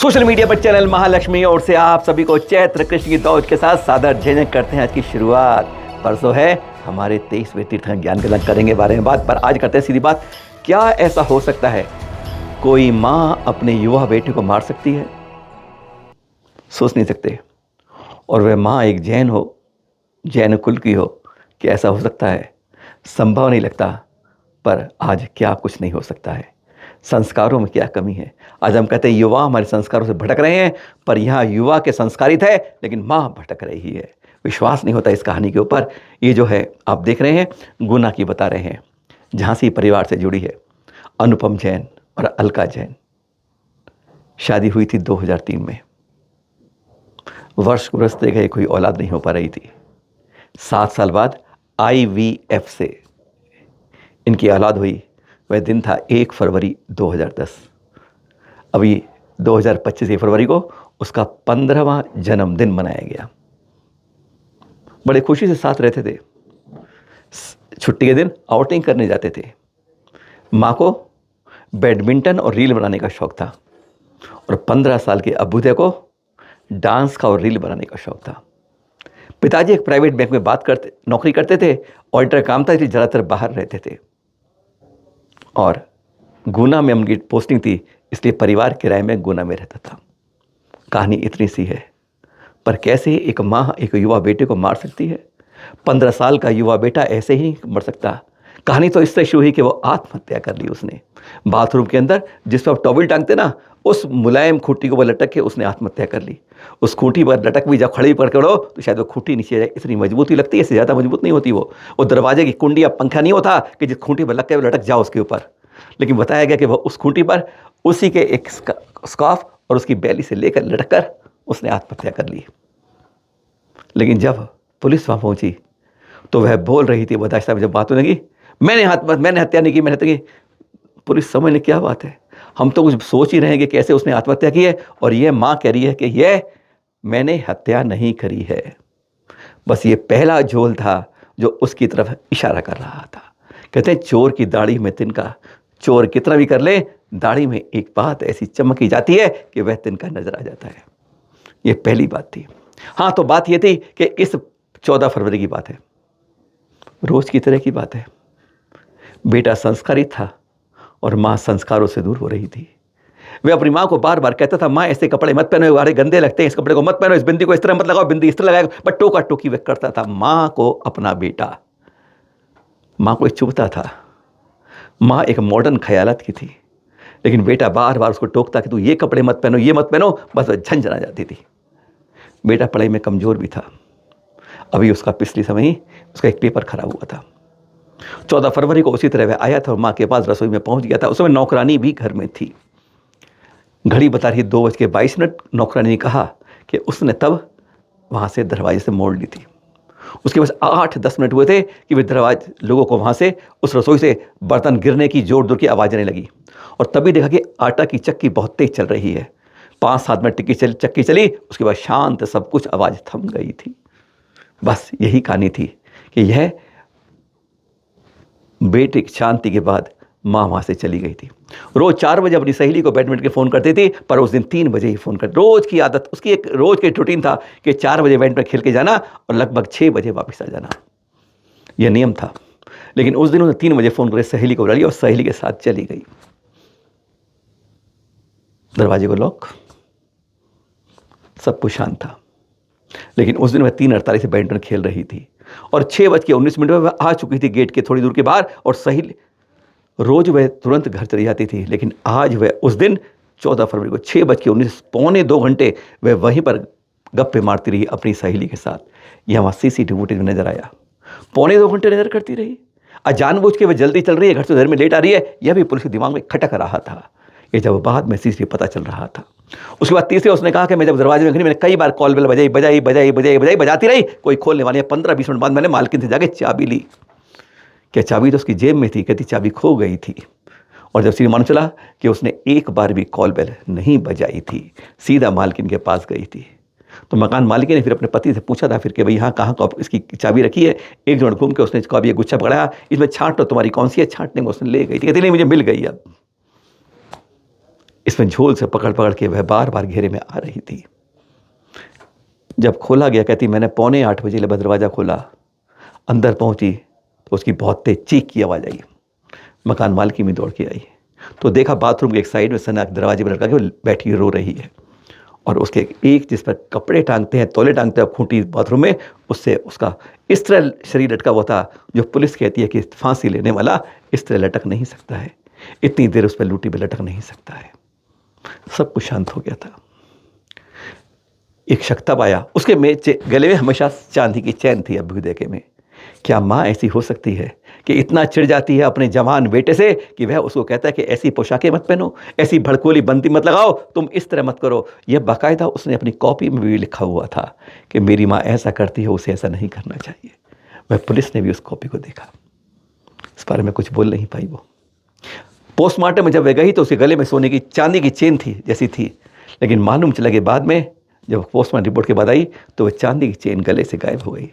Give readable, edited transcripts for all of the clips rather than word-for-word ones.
Social media पर channel Mahalakshmi ओर से आप सभी को चैत्र कृष्ण की दौड़ के साथ सादर झेझक करते हैं। आज की शुरुआत परसों है हमारे 23वें तीर्थंकर ज्ञान गलन करेंगे बारे में बात, पर आज करते हैं सीधी बात। क्या ऐसा हो सकता है कोई माँ अपने युवा बेटे को मार सकती है? सोच नहीं सकते। और वह माँ एक जैन हो, जैन कुल की हो, कि ऐसा हो सकता है? संभव नहीं लगता। पर आज क्या कुछ नहीं हो सकता है? संस्कारों में क्या कमी है? आज हम कहते हैं युवा हमारे संस्कारों से भटक रहे हैं, पर यहाँ युवा के संस्कारित है लेकिन माँ भटक रही है। विश्वास नहीं होता इस कहानी के ऊपर। ये जो है आप देख रहे हैं, गुना की बता रहे हैं। झांसी परिवार से जुड़ी है, अनुपम जैन और अलका जैन। शादी हुई थी 2003 में। वर्ष गुजरते गए, कोई औलाद नहीं हो पा रही थी। 7 साल बाद IVF से इनकी औलाद हुई। वह दिन था 1 फरवरी 2010। अभी 2025 1 फरवरी को उसका 15वां जन्मदिन मनाया गया। बड़े खुशी से साथ रहते थे। छुट्टी के दिन आउटिंग करने जाते थे। माँ को बैडमिंटन और रील बनाने का शौक था और 15 साल के अभ्युदय को डांस का और रील बनाने का शौक था। पिताजी एक प्राइवेट बैंक में नौकरी करते थे। ऑडिटर काम था, इसलिए ज़्यादातर बाहर रहते थे और गुना में उनकी पोस्टिंग थी, इसलिए परिवार किराए में गुना में रहता था। कहानी इतनी सी है, पर कैसे एक माँ एक युवा बेटे को मार सकती है? 15 साल का युवा बेटा ऐसे ही नहीं मर सकता। कहानी तो इससे शुरू हुई कि वो आत्महत्या कर ली उसने। बाथरूम के अंदर जिस पर टॉवल टांगते ना, उस मुलायम खूंटी को वो लटक के उसने आत्महत्या कर ली। उस खूंटी पर लटक भी जब खड़ी पकड़ो तो शायद वो खूंटी नीचे जाए, इतनी मजबूती लगती है, इससे ज़्यादा मजबूत नहीं होती वो दरवाजे की कुंडी या पंखा नहीं होता कि जिस खूंटी पर लग के लटक जाओ उसके ऊपर। लेकिन बताया गया कि वह उस खूंटी पर उसी के एक स्कार्फ और उसकी बैली से लेकर लटक कर उसने आत्महत्या कर ली। लेकिन जब पुलिस वहाँ पहुंची तो वह बोल रही थी, बताया साहब जब बात होने लगी, मैंने हत्या नहीं की, मैंने हत्या की। पुलिस समझ ले क्या बात है, हम तो कुछ सोच ही रहे हैं कि कैसे उसने आत्महत्या की है, और ये माँ कह रही है कि यह मैंने हत्या नहीं करी है। बस ये पहला झोल था जो उसकी तरफ इशारा कर रहा था। कहते हैं चोर की दाढ़ी में तिनका, चोर कितना भी कर ले, दाढ़ी में एक बात ऐसी चमकी जाती है कि वह तिनका नजर आ जाता है। ये पहली बात थी। हाँ, तो बात ये थी कि इस 14 फरवरी की बात है, रोज की तरह की बात है। बेटा संस्कारित था और माँ संस्कारों से दूर हो रही थी। वह अपनी माँ को बार बार कहता था, माँ ऐसे कपड़े मत पहनो, अरे गंदे लगते हैं, इस कपड़े को मत पहनो, इस बिंदी को इस तरह मत लगाओ, बिंदी इस तरह लगाओ। बट टोका टोकी वह करता था माँ को अपना बेटा। माँ को चुभता था। माँ एक मॉडर्न ख्यालात की थी, लेकिन बेटा बार बार उसको टोकता कि तू ये कपड़े मत पहनो, ये मत पहनो। बस वह झंझना जाती थी। बेटा पढ़ाई में कमज़ोर भी था। अभी उसका पिछले समय ही उसका एक पेपर खराब हुआ था। 14 फरवरी को उसी तरह वह आया था और माँ के पास रसोई में पहुंच गया था। उस समय नौकरानी भी घर में थी। घड़ी बता रही 2:22। नौकरानी ने कहा कि उसने तब वहाँ से दरवाजे से मोड़ ली थी। उसके बस 8-10 मिनट हुए थे कि वे दरवाजे लोगों को वहाँ से उस रसोई से बर्तन गिरने की जोर जोर की आवाज़ आने लगी। और तभी देखा कि आटा की चक्की बहुत तेज चल रही है। 5-7 मिनट चक्की चली, उसके बाद शांत सब कुछ, आवाज़ थम गई थी। बस यही कहानी थी कि यह बेटे की शांति के बाद माँ वहाँ से चली गई थी। रोज़ 4 बजे अपनी सहेली को बैडमिंटन के फ़ोन करती थी, पर उस दिन 3 बजे ही फ़ोन कर। रोज़ की आदत, उसकी एक रोज़ की रूटीन था कि 4 बजे बैडमिंटन खेल के जाना और लगभग 6 बजे वापस आ जाना। यह नियम था। लेकिन उस दिन उसने 3 बजे फ़ोन करके सहेली को बुला लिया और सहेली के साथ चली गई। दरवाजे को लॉक, सब कुछ शांत था। लेकिन उस दिन वह 3:48 से बैडमिंटन खेल रही थी और 6:19 में वह आ चुकी थी गेट के थोड़ी दूर के बाहर। और सहेली रोज वह तुरंत घर चली जाती थी, लेकिन आज वह उस दिन 14 फरवरी को 6:19, पौने 2 घंटे वह वहीं पर गप्पे मारती रही अपनी सहेली के साथ। यह वहाँ CCTV फुटेज में नजर आया। पौने 2 घंटे नजर करती रही। जानबूझ के वह जल्दी चल रही है, घर से घर में लेट आ रही है, यह भी पुलिस के दिमाग में खटक रहा था। ये जब बाद में CCTV पता चल रहा था। उसके बाद तीसरे उसने कहा कि मैं जब दरवाजे में खड़ी, मैंने कई बार कॉल बेल बजाती रही, कोई खोलने वाली है। 15-20 मिनट बाद मैंने मालकिन से जाके चाबी ली। क्या चाबी तो उसकी जेब में थी, कहती चाबी खो गई थी। और जब मालूम चला कि उसने एक बार भी कॉल बेल नहीं बजाई थी, सीधा मालकिन के पास गई थी। तो मकान मालिक ने फिर अपने पति से पूछा था फिर कि भाई यहाँ कहाँ इसकी चाबी रखी है। एक जन घूम के उसने कहा, ये गुच्छा पकड़ाया, इसमें छांट लो, तुम्हारी कौन सी है। छांटने में उसने ले गई थी, कहती नहीं मुझे मिल गई। अब इसमें झोल से पकड़ पकड़ के वह बार बार घेरे में आ रही थी। जब खोला गया, कहती मैंने 7:45 बजे दरवाज़ा खोला, अंदर पहुंची तो उसकी बहुत तेज चीख की आवाज़ आई। मकान मालकी में दौड़ के आई तो देखा बाथरूम के एक साइड में सना दरवाजे पर लटका के वो बैठी रो रही है, और उसके एक जिस पर कपड़े टांगते हैं, तौले टांगते हैं खूंटी बाथरूम में, उससे उसका इस तरह शरीर लटका हुआ था जो पुलिस कहती है कि फांसी लेने वाला इस तरह लटक नहीं सकता है, इतनी देर उस पर लूटी पे लटक नहीं सकता है। सब कुछ शांत हो गया था। एक शख्स तब आया, उसके गले में हमेशा चांदी की चैन थी अभ्युदय में। क्या माँ ऐसी हो सकती है कि इतना चिढ़ जाती है अपने जवान बेटे से कि वह उसको कहता है कि ऐसी पोशाकें मत पहनो, ऐसी भड़कोली बंदी मत लगाओ, तुम इस तरह मत करो। यह बाकायदा उसने अपनी कॉपी में भी लिखा हुआ था कि मेरी माँ ऐसा करती है, उसे ऐसा नहीं करना चाहिए। वह पुलिस ने भी उस कॉपी को देखा, इस बारे में कुछ बोल नहीं पाई। वो पोस्टमार्टम में जब वह गई तो उसके गले में सोने की चांदी की चेन थी जैसी थी, लेकिन मालूम चला कि बाद में जब पोस्टमार्टम रिपोर्ट के बाद आई तो वह चांदी की चेन गले से गायब हो गई।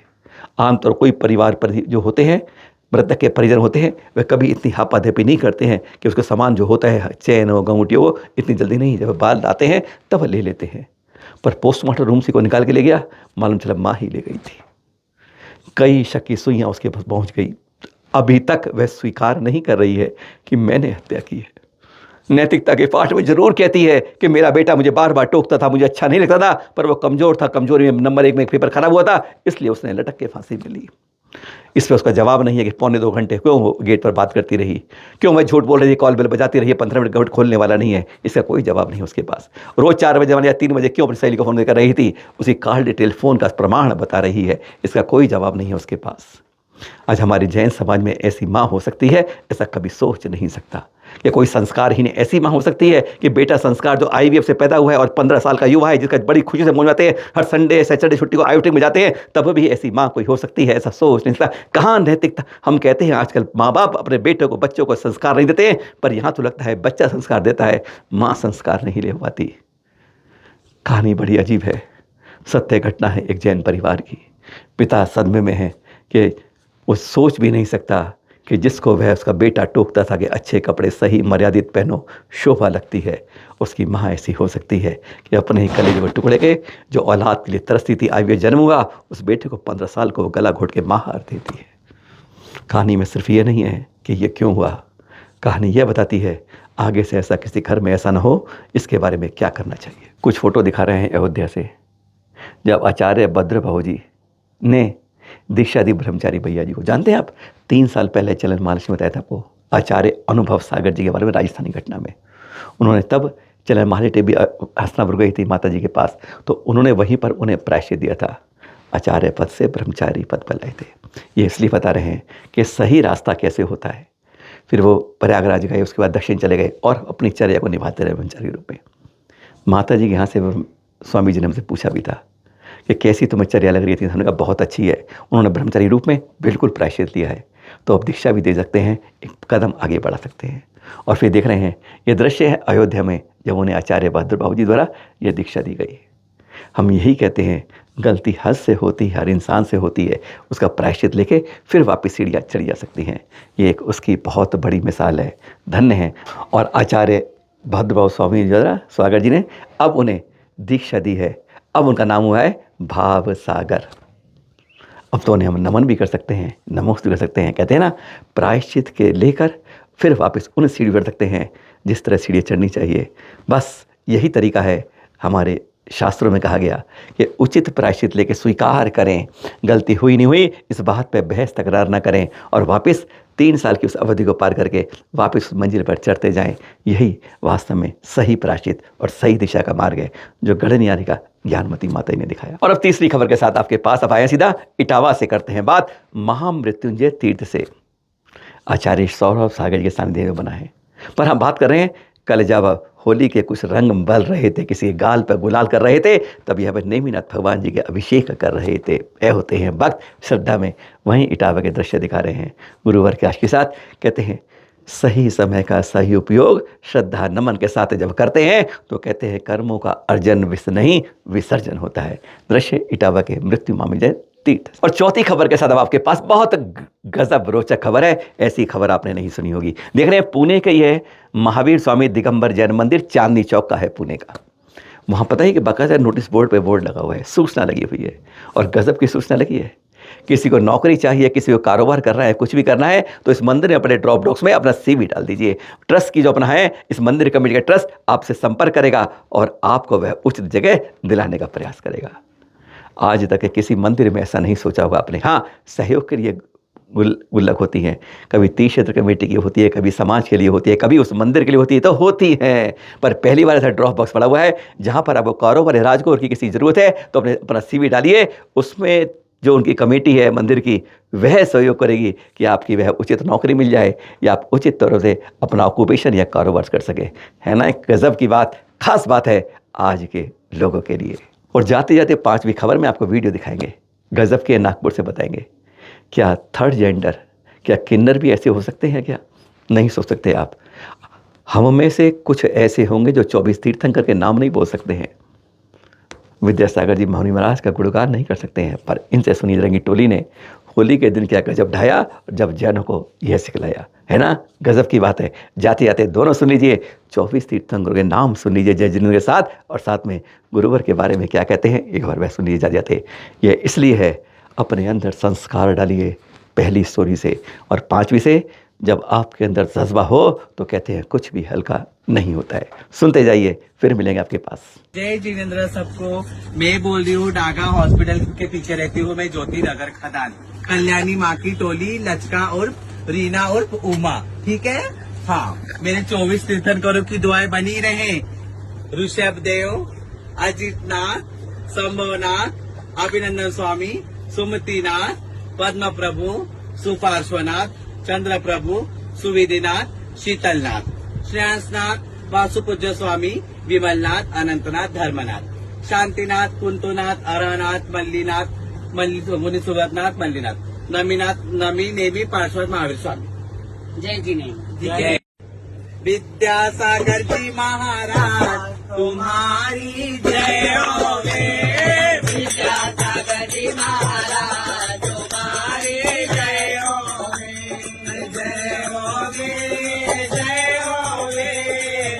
आमतौर कोई परिवार पर जो होते हैं, मृतक के परिजन होते हैं, वे कभी इतनी हापाधेपी नहीं करते हैं कि उसका सामान जो होता है, चैन हो, अंगूठी हो, वो इतनी जल्दी नहीं, जब बाल आते हैं तब ले लेते हैं। पर पोस्टमार्टम रूम से को निकाल के ले गया, मालूम चला माँ ही ले गई थी। कई शक की सुइयाँ उसके पास पहुँच गई। अभी तक वह स्वीकार नहीं कर रही है कि मैंने हत्या की है। नैतिकता के पाठ में जरूर कहती है कि मेरा बेटा मुझे बार बार टोकता था, मुझे अच्छा नहीं लगता था, पर वो कमज़ोर था, कमज़ोरी में नंबर 1 में एक पेपर खराब हुआ था, इसलिए उसने लटक के फांसी में ली। इस पर उसका जवाब नहीं है कि 1.25 घंटे क्यों वो गेट पर बात करती रही, क्यों मैं झूठ बोल रही थी, कॉल बेल बजाती रही, 15 मिनट गेट खोलने वाला नहीं है, इसका कोई जवाब नहीं उसके पास। रोज़ 4 बजे या 3 बजे क्यों अपनी सहेली को फ़ोन कर रही थी, उसी कॉल डिटेल फ़ोन का प्रमाण बता रही है, इसका कोई जवाब नहीं है उसके पास। आज हमारे जैन समाज में ऐसी माँ हो सकती है, ऐसा कभी सोच नहीं सकता। या कोई संस्कारहीन ऐसी माँ हो सकती है कि बेटा संस्कार जो IVF से पैदा हुआ है और 15 साल का युवा है, जिसका बड़ी खुशी से मनाते हैं, हर संडे सैटरडे छुट्टी को आयोटिक में जाते हैं, तब भी ऐसी माँ कोई हो सकती है, ऐसा सोच नहीं सकता। कहाँ नैतिकता। हम कहते हैं आजकल माँ बाप अपने बेटों को, बच्चों को संस्कार नहीं देते हैं, पर यहाँ तो लगता है बच्चा संस्कार देता है, माँ संस्कार नहीं ले पाती। कहानी बड़ी अजीब है, सत्य घटना है एक जैन परिवार की। पिता सदमे में है कि वो सोच भी नहीं सकता कि जिसको वह उसका बेटा टोकता था कि अच्छे कपड़े सही मर्यादित पहनो, शोभा लगती है, उसकी माँ ऐसी हो सकती है कि अपने ही कलेजे के टुकड़े के जो औलाद के लिए तरसती थी, IVF जन्म हुआ, उस बेटे को 15 साल को वो गला घोट के माँ हार देती है। कहानी में सिर्फ ये नहीं है कि ये क्यों हुआ, कहानी यह बताती है आगे से ऐसा किसी घर में ऐसा ना हो, इसके बारे में क्या करना चाहिए। कुछ फ़ोटो दिखा रहे हैं अयोध्या से, जब आचार्य भद्रभाऊ जी ने दीक्षा दी ब्रह्मचारी भैया जी को। जानते हैं आप, 3 साल पहले चलन महाराज ने बताया था आपको आचार्य अनुभव सागर जी के बारे में, राजस्थानी घटना में। उन्होंने तब चलन महाराज भी हस्तिनापुर गई थी माता जी के पास, तो उन्होंने वहीं पर उन्हें प्रायश्चित दिया था, आचार्य पद से ब्रह्मचारी पद पर लाए थे। ये इसलिए बता रहे हैं कि सही रास्ता कैसे होता है। फिर वो प्रयागराज गए, उसके बाद दक्षिण चले गए और अपनी चर्या को निभाते रहे ब्रह्मचारी रूप में। माता जी के यहाँ से स्वामी जी ने हमसे पूछा भी था कि कैसी तुम्हें चर्या लग रही थी, हमने कहा बहुत अच्छी है। उन्होंने ब्रह्मचारी रूप में बिल्कुल प्रायश्चित लिया है, तो अब दीक्षा भी दे सकते हैं, एक कदम आगे बढ़ा सकते हैं। और फिर देख रहे हैं ये दृश्य है अयोध्या में, जब उन्हें आचार्य भद्रभाऊ जी द्वारा यह दीक्षा दी गई। हम यही कहते हैं गलती हद से होती है, हर इंसान से होती है, उसका प्रायश्चित लेके फिर वापस सीढ़ियाँ चढ़ी जा सकती हैं। ये एक उसकी बहुत बड़ी मिसाल है, धन्य है। और आचार्य भद्रभाऊ स्वामी द्वारा सागर जी ने अब उन्हें दीक्षा दी है, अब उनका नाम हुआ है भाव सागर। अब तो उन्हें हम नमन भी कर सकते हैं, नमोस्तु कर सकते हैं। कहते हैं ना, प्रायश्चित के लेकर फिर वापस उन सीढ़ी पर सकते हैं जिस तरह सीढ़ी चढ़नी चाहिए। बस यही तरीका है। हमारे शास्त्रों में कहा गया कि उचित प्रायश्चित लेके स्वीकार करें, गलती हुई नहीं हुई इस बात पे बहस तकरार ना करें, और वापस 3 साल की उस अवधि को पार करके वापस उस मंजिल पर चढ़ते जाएं। यही वास्तव में सही प्रायश्चित और सही दिशा का मार्ग है जो गढ़नियारी का ज्ञानमती माता ने दिखाया। और अब तीसरी खबर के साथ आपके पास अब आया सीधा इटावा से, करते हैं बात महामृत्युंजय तीर्थ से। आचार्य सौरभ सागर के सानिध्य में बना है, पर हम बात कर रहे हैं कल जब होली के कुछ रंग बल रहे थे, किसी गाल पर गुलाल कर रहे थे, तब यहाँ पर नेमिनाथ भगवान जी के अभिषेक कर रहे थे। ऐ होते हैं भक्त श्रद्धा में, वहीं इटावा के दृश्य दिखा रहे हैं गुरुवार के आश के साथ। कहते हैं सही समय का सही उपयोग श्रद्धा नमन के साथ जब करते हैं तो कहते हैं कर्मों का अर्जन विस नहीं विसर्जन होता है। दृश्य इटावा के मृत्यु मामले तीर्थ। और चौथी खबर के साथ अब आपके पास बहुत गजब रोचक खबर है, ऐसी खबर आपने नहीं सुनी होगी। देख रहे हैं पुणे के ये महावीर स्वामी दिगंबर जैन मंदिर चांदनी चौक का है पुणे का। वहाँ पता ही कि बाकायदा नोटिस बोर्ड पे बोर्ड लगा हुआ है, सूचना लगी हुई है, और गजब की सूचना लगी है। किसी को नौकरी चाहिए, किसी को कारोबार करना है, कुछ भी करना है, तो इस मंदिर में अपने ड्रॉप बॉक्स में अपना CV डाल दीजिए। ट्रस्ट की जो अपना है, इस मंदिर कमेटी का ट्रस्ट आपसे संपर्क करेगा और आपको वह उचित जगह दिलाने का प्रयास करेगा। आज तक किसी मंदिर में ऐसा नहीं सोचा होगा आपने। हाँ, सहयोग के लिए गुल्लक होती हैं, कभी तीर्थ क्षेत्र कमेटी की होती है, कभी समाज के लिए होती है, कभी उस मंदिर के लिए होती है, तो होती हैं। पर पहली बार ऐसा ड्रॉप बॉक्स पड़ा हुआ है जहाँ पर आपको कारोबार या राजकोर की किसी ज़रूरत है तो अपना CV डालिए। उसमें जो उनकी कमेटी है मंदिर की, वह सहयोग करेगी कि आपकी वह उचित नौकरी मिल जाए या आप उचित तौर से अपना ऑक्यूपेशन या कारोबार कर सके। है ना, एक गज़ब की बात, खास बात है आज के लोगों के लिए। और जाते जाते 5वीं खबर में आपको वीडियो दिखाएंगे, गज़ब के नागपुर से बताएंगे, क्या थर्ड जेंडर, क्या किन्नर भी ऐसे हो सकते हैं क्या? नहीं सोच सकते आप। हम में से कुछ ऐसे होंगे जो 24 तीर्थंकर के नाम नहीं बोल सकते हैं, विद्यासागर जी मौनी महाराज का गुणगान नहीं कर सकते हैं, पर इनसे सुनी रंगी टोली ने होली के दिन क्या गजब ढाया, जब जैनों को यह सिखलाया। है ना, गजब की बात है। जाते जाते दोनों सुन लीजिए, 24 तीर्थंकरों के नाम सुन लीजिए जय जिनेंद्र के साथ, और साथ में गुरुवर के बारे में क्या कहते हैं एक बार वह सुन लीजिए। जाते जाते ये इसलिए है, अपने अंदर संस्कार डालिए पहली स्टोरी से, और 5वीं से, जब आपके अंदर जज्बा हो तो कहते हैं कुछ भी हल्का नहीं होता है। सुनते जाइए, फिर मिलेंगे आपके पास। जय जिनेंद्र सबको। मैं बोल रही हूँ डागा हॉस्पिटल के पीछे रहती हूँ मैं, ज्योति नगर खदान, कल्याणी माँ की टोली, लचका और रीना और उमा। ठीक है, हाँ, मेरे 24 तीर्थंकरों की दुआएं बनी रहे। ऋषभ देव, अजित नाथ, संभवनाथ, अभिनंदन स्वामी, सुमतिनाथ, पद्म प्रभु, सुपार्श्वनाथ, चंद्र प्रभु, सुविधिनाथ, शीतलनाथ, श्रेयांसनाथ, वासुपूज्य स्वामी, विमलनाथ, अनंतनाथ, धर्मनाथ, शांतिनाथ, कुंतुनाथ, अरहनाथ, मल्लीनाथ, मुनिसुरतनाथ, मल्लीनाथ, नमीनाथ, नमी नेमी पार्श्वनाथ, महावीर स्वामी। जय जी ने विद्यासागर जी महाराज तुम्हारी जय होवे। विद्यासागर जी महाराज तुम्हारी जय होवे। जय होवे, जय होवे,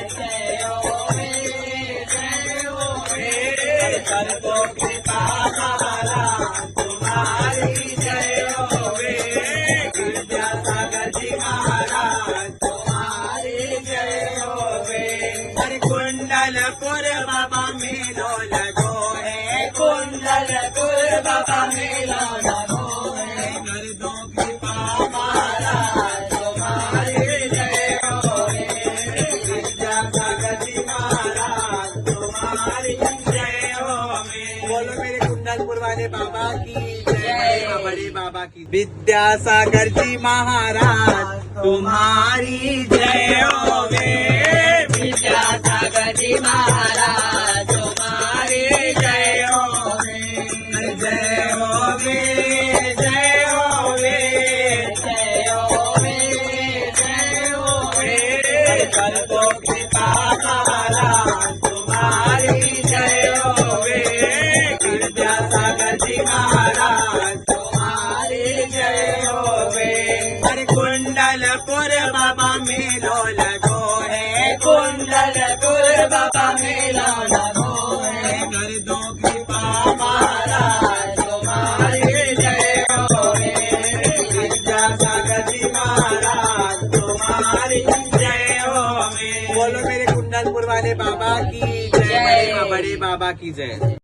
जय होवे, जय होवे। कर दो कृपा महाराज तुम्हारी जय होवे। विद्यासागर जी महाराज तुम्हारी जय होवे। अरे कुंडलपुर बाबा मेलो लगो है, कुंडलपुर बाबा मेलो लगो है। कर दो कृपा महाराज तुम्हारी जय होवे। विद्यासागर जी महाराज तुम्हारी जय होवे। बोलो मेरे कुंडलपुर वाले बाबा की जय, बड़े बाबा की। विद्यासागर जी महाराज तुम्हारी जय होवे। विद्यासागर जी महाराज तुम्हारी जय होवे। जय होवे, जय होवे, जय होवे, जय होवे। कर दो कृपा महाराज तुम्हारी जय होवे। विद्यासागर जी महाराज तुम्हारी जय होवे। अरे कुंडलपुर बाबा मेलो लगो है, कुंडलपुर बाबा मेलो लगो है। कर दो कृपा महाराज तुम्हारी जय होवे। विद्यासागर जी महाराज तुम्हारी जय होवे। बोलो मेरे कुंडलपुर वाले बाबा की जय, बड़े बाबा की जय।